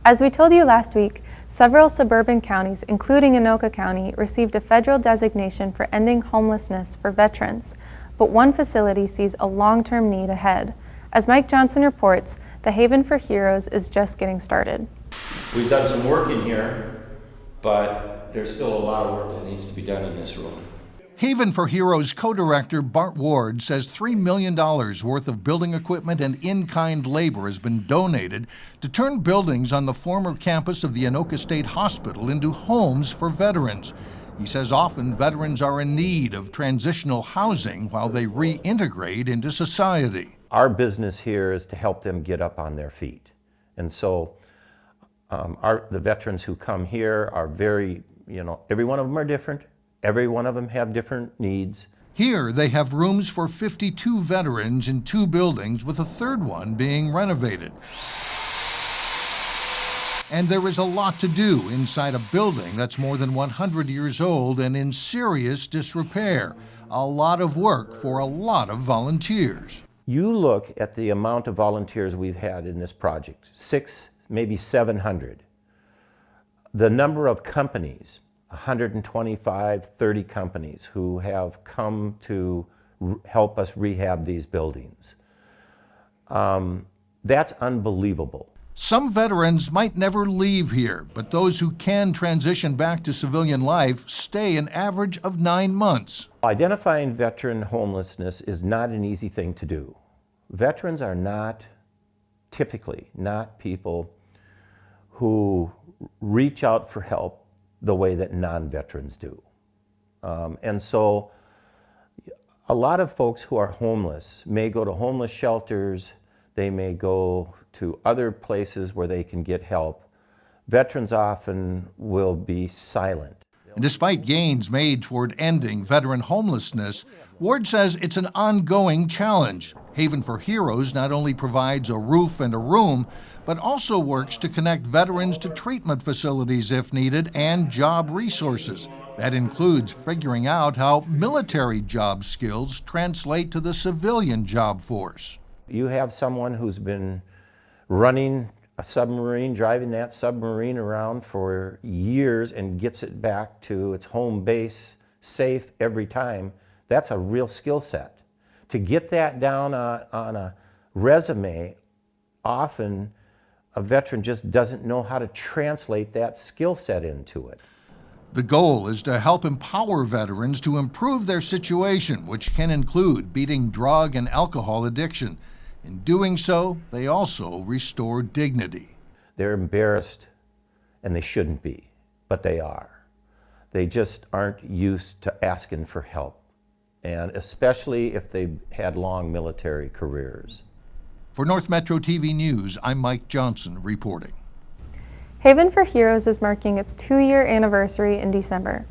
As we told you last week, several suburban counties, including Anoka County, received a federal designation for ending homelessness for veterans, but one facility sees a long-term need ahead. As Mike Johnson reports, the Haven for Heroes is just getting started. We've done some work in here, but there's still a lot of work that needs to be done in this room. Haven for Heroes co-director Bart Ward says $3 million worth of building equipment and in-kind labor has been donated to turn buildings on the former campus of the Anoka State Hospital into homes for veterans. He says often veterans are in need of transitional housing while they reintegrate into society. Our business here is to help them get up on their feet. And so the veterans who come here are very, every one of them are different. Every one of them have different needs. Here they have rooms for 52 veterans in 2 buildings, with a third one being renovated. And there is a lot to do inside a building that's more than 100 years old and in serious disrepair. A lot of work for a lot of volunteers. You look at the amount of volunteers we've had in this project, 600, maybe 700. The number of companies, 125, 30 companies who have come to help us rehab these buildings. That's unbelievable. Some veterans might never leave here, but those who can transition back to civilian life stay an average of 9 months. Identifying veteran homelessness is not an easy thing to do. Veterans are typically not people who reach out for help the way that non-veterans do. And so a lot of folks who are homeless may go to homeless shelters, they may go to other places where they can get help. Veterans often will be silent. And despite gains made toward ending veteran homelessness, Ward says it's an ongoing challenge. Haven for Heroes not only provides a roof and a room, but also works to connect veterans to treatment facilities if needed and job resources. That includes figuring out how military job skills translate to the civilian job force. You have someone who's been running a submarine, driving that submarine around for years and gets it back to its home base safe every time. That's a real skill set. To get that down on a resume, often a veteran just doesn't know how to translate that skill set into it. The goal is to help empower veterans to improve their situation, which can include beating drug and alcohol addiction. In doing so, they also restore dignity. They're embarrassed, and they shouldn't be, but they are. They just aren't used to asking for help, and especially if they've had long military careers. For North Metro TV News, I'm Mike Johnson reporting. Haven for Heroes is marking its 2-year anniversary in December.